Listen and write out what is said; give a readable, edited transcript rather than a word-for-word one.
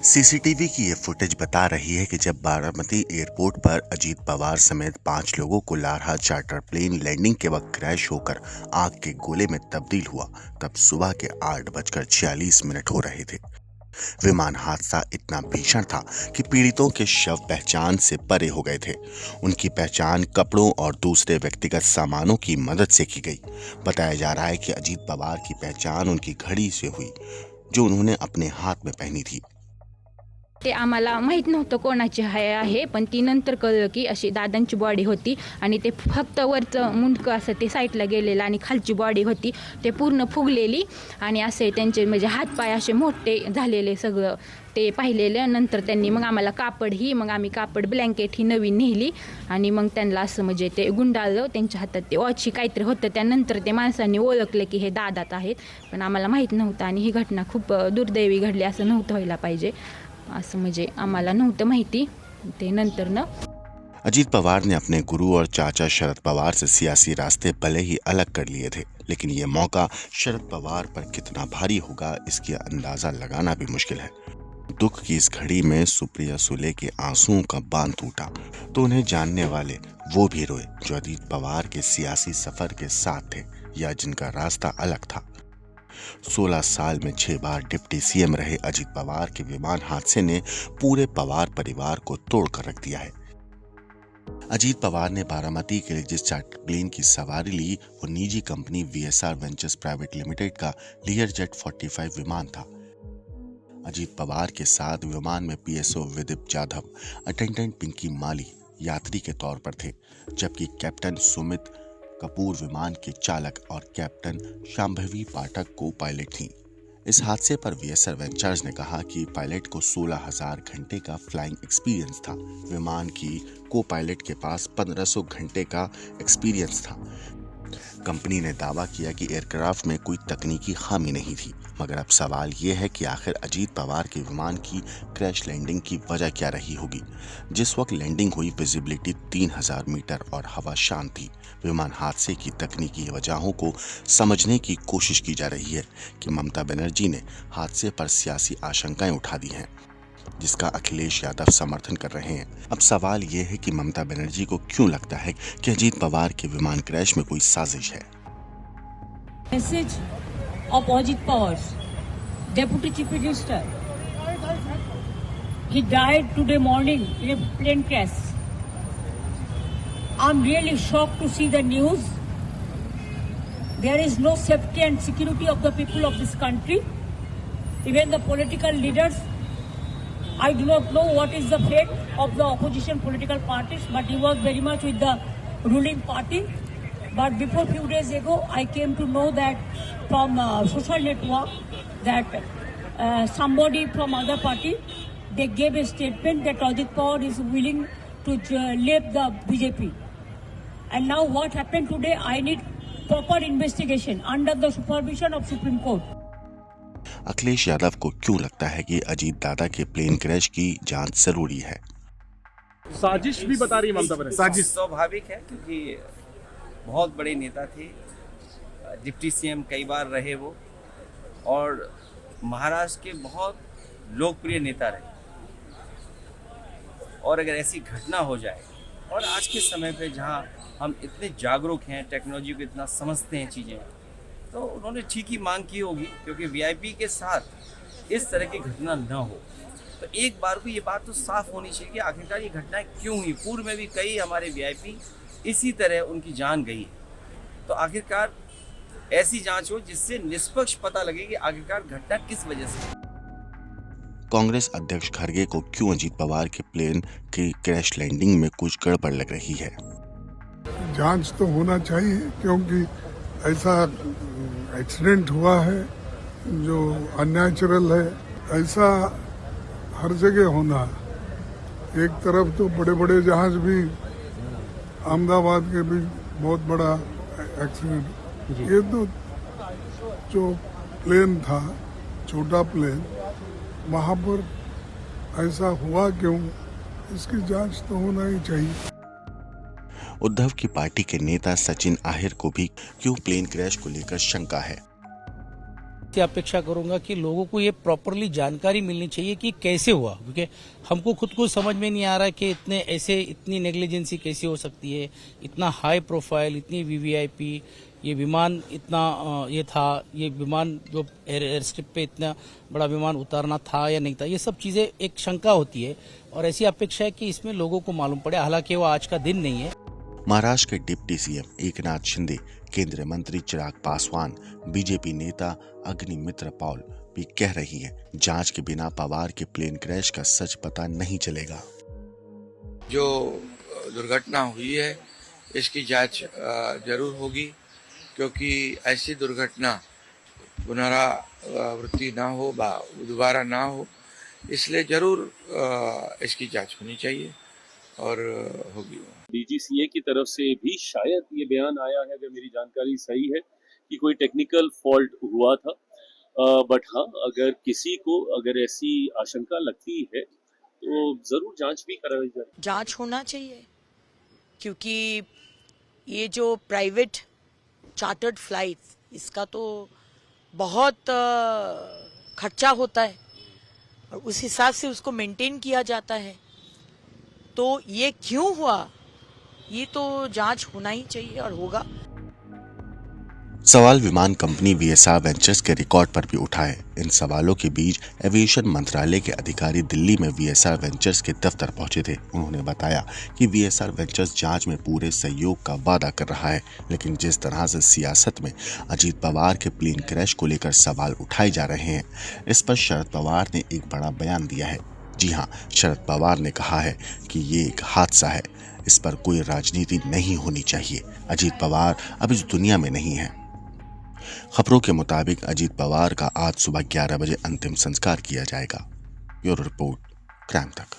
CCTV की ये footage बता रही है कि जब बारामती एयरपोर्ट पर अजीत पवार समेत 5 लोगों को लारहा चार्टर प्लेन लैंडिंग के वक्त क्रैश होकर आग के गोले में तब्दील हुआ, तब सुबह के 8:46 हो रहे थे। विमान हादसा इतना भीषण था कि पीड़ितों के शव पहचान से परे हो गए थे। उनकी पहचान कपड़ों और दूसरे व्यक्तिगत सामानों की मदद से की गई। बताया जा रहा है कि अजीत पवार की पहचान उनकी घड़ी से हुई, जो उन्होंने अपने हाथ में पहनी थी। ते आम्हाला माहीत नव्हतं कोणाची आहे, पण ती नंतर कळलं की अशी दादांची बॉडी होती आणि ते फक्त वरचं मुंडकं असं ते साईडला गेलेलं आणि खालची बॉडी होती ते पूर्ण फुगलेली आणि असे त्यांचे म्हणजे हातपाय असे मोठे झालेले सगळं ते पाहिलेलं. नंतर त्यांनी मग आम्हाला मग आम्ही कापड ब्लँकेट ही नवीन नेली आणि मग त्यांना असं म्हणजे ते गुंडाळलं. त्यांच्या हातात ते वॉची काहीतरी होतं. त्यानंतर ते माणसांनी ओळखलं की हे दादाच आहेत, पण आम्हाला माहीत नव्हतं आणि ही घटना खूप दुर्दैवी घडली. असं नव्हतं व्हायला पाहिजे, असं म्हणजे आम्हाला नव्हतं माहिती ते नंतर न। अजीत पवार ने अपने गुरु और चाचा शरद पवार से सियासी रास्ते भले ही अलग कर लिए थे, लेकिन ये मौका शरद पवार पर कितना भारी होगा इसकी अंदाजा लगाना भी मुश्किल है। दुख की इस घड़ी में सुप्रिया सुले के आंसुओं का बांध टूटा तो उन्हें जानने वाले वो भी रोए जो अजीत पवार के सियासी सफर के साथ थे या जिनका रास्ता अलग था। 16 साल में 6 बार डिप्टी सीएम रहे अजीत पवार के विमान हादसे ने पूरे पवार परिवार को तोड़कर रख दिया है। अजीत पवार ने बारामती के लिए जिस चार्टर प्लेन की सवारी ली वो निजी company VSR ventures private limited का लीयरजेट 45 विमान था। अजीत पवार के साथ विमान में पीएसओ विदित जाधव, अटेंडेंट पिंकी माली यात्री के तौर पर थे, जबकि कैप्टन सुमित कपूर विमान के चालक और कैप्टन शांभवी पाठक को पायलट थी। इस हादसे पर वीएसआर वेंचर्स ने कहा कि पायलट को 16,000 घंटे का फ्लाइंग एक्सपीरियंस था। विमान की को पायलट के पास 1500 घंटे का एक्सपीरियंस था। कंपनी ने दावा किया कि एयरक्राफ्ट में कोई तकनीकी खामी नहीं थी, मगर अब सवाल ये है कि आखिर अजीत पवार के विमान की क्रैश लैंडिंग की वजह क्या रही होगी। जिस वक्त लैंडिंग हुई विजिबिलिटी 3000 मीटर और हवा शांत थी। विमान हादसे की तकनीकी वजहों को समझने की कोशिश की जा रही है कि ममता बनर्जी ने हादसे पर सियासी आशंकाएं उठा दी हैं, जिसका अखिलेश यादव समर्थन कर रहे हैं। अब सवाल ये है कि ममता बनर्जी को क्यों लगता है कि अजीत पवार के विमान क्रैश में कोई साजिश है। Message of Ajit Pawar, Deputy Chief Minister. He died today morning in a plane crash. I'm really shocked to see the news. There is no safety and security of the people of this country. Even the political leaders, I do not know what is the fate of the opposition political parties, but he was very much with the ruling party. But before few days ago, I came to know that from social network that somebody from other party, they gave a statement that Ajit Pawar is willing to leave the BJP. And now what happened today, I need proper investigation under the supervision of Supreme Court. Akhilesh Yadav को क्यों लगता है कि अजीत दादा के plane crash की जांच जरूरी है। साजिश भी बता रही ममता बनर्जी। साजिश स्वाभाविक है, क्योंकि बहुत बड़े नेता थे, डिप्टी सीएम कई बार रहे वो, और महाराष्ट्र के बहुत लोकप्रिय नेता रहे। और अगर ऐसी घटना हो जाए, और आज के समय पे जहां हम इतने जागरूक हैं, टेक्नोलॉजी को इतना समझते हैं चीज़ें, तो उन्होंने ठीक ही मांग की होगी, क्योंकि वीआईपी के साथ इस तरह की घटना न हो। तो एक बार को ये बात तो साफ होनी चाहिए कि आखिरकार ये घटना क्यों हुई। पूर्व में भी कई हमारे वीआईपी इसी तरह उनकी जान गई है। तो आखिरकार ऐसी जांच हो जिससे निष्पक्ष पता लगे कि आखिरकार घटना किस वजह से। कांग्रेस अध्यक्ष खड़गे को क्यों अजीत पवार के प्लेन की क्रैश लैंडिंग में कुछ गड़बड़ लग रही है। जांच तो होना चाहिए, क्योंकि ऐसा एक्सीडेंट हुआ है जो अननेचुरल है। ऐसा हर जगह होना, एक तरफ तो बड़े बड़े जहाज भी, अहमदाबाद के भी बहुत बड़ा एक्सीडेंट, ये तो जो प्लेन था, छोटा प्लेन, वहाँ पर ऐसा हुआ क्यों, इसकी जांच तो होना ही चाहिए। उद्धव की पार्टी के नेता सचिन आहिर को भी क्यों प्लेन क्रैश को लेकर शंका है। इतनी अपेक्षा करूंगा कि लोगों को ये प्रॉपरली जानकारी मिलनी चाहिए कि कैसे हुआ, क्योंकि हमको खुद को समझ में नहीं आ रहा है कि इतनी नेग्लिजेंसी कैसे हो सकती है। इतना हाई प्रोफाइल, इतनी वीवीआईपी, ये विमान इतना ये था, ये विमान जो एयर स्ट्रिप पे इतना बड़ा विमान उतारना था या नहीं था, ये सब चीज़ें एक शंका होती है और ऐसी अपेक्षा है कि इसमें लोगों को मालूम पड़े। हालांकि वो आज का दिन नहीं है। महाराष्ट्र के डिप्टी सीएम एकनाथ शिंदे, केंद्रीय मंत्री चिराग पासवान, बीजेपी नेता अग्निमित्र पॉल भी कह रही हैं, जांच के बिना पवार के प्लेन क्रैश का सच पता नहीं चलेगा। जो दुर्घटना हुई है इसकी जांच जरूर होगी, क्योंकि ऐसी दुर्घटना पुनरावृत्ति ना हो, दोबारा ना हो, इसलिए जरूर इसकी जांच होनी चाहिए और होगी। डीजीसीए की तरफ से भी शायद ये बयान आया है, अगर मेरी जानकारी सही है, कि कोई टेक्निकल फॉल्ट हुआ था। बट हाँ, अगर किसी को अगर ऐसी आशंका लगती है तो जरूर जांच भी कराई जाए। जांच होना चाहिए, क्योंकि ये जो प्राइवेट चार्टर्ड फ्लाइट, इसका तो बहुत खर्चा होता है और उस हिसाब से उसको मेंटेन किया जाता है। तो ये क्यों हुआ, ये तो जांच होना ही चाहिए और होगा। सवाल विमान कंपनी वीएसआर वेंचर्स के रिकॉर्ड पर भी उठाए। इन सवालों के बीच एविएशन मंत्रालय के अधिकारी दिल्ली में वीएसआर वेंचर्स के दफ्तर पहुंचे थे। उन्होंने बताया कि वीएसआर वेंचर्स जांच में पूरे सहयोग का वादा कर रहा है, लेकिन जिस तरह से सियासत में अजीत पवार के प्लेन क्रैश को लेकर सवाल उठाए जा रहे हैं, इस पर शरद पवार ने एक बड़ा बयान दिया है। जी हाँ, शरद पवार ने कहा है कि ये एक हादसा है, इस पर कोई राजनीति नहीं होनी चाहिए। अजीत पवार अब इस दुनिया में नहीं है। खबरों के मुताबिक अजीत पवार का आज सुबह 11 बजे अंतिम संस्कार किया जाएगा। ब्यूरो रिपोर्ट, क्राइम तक।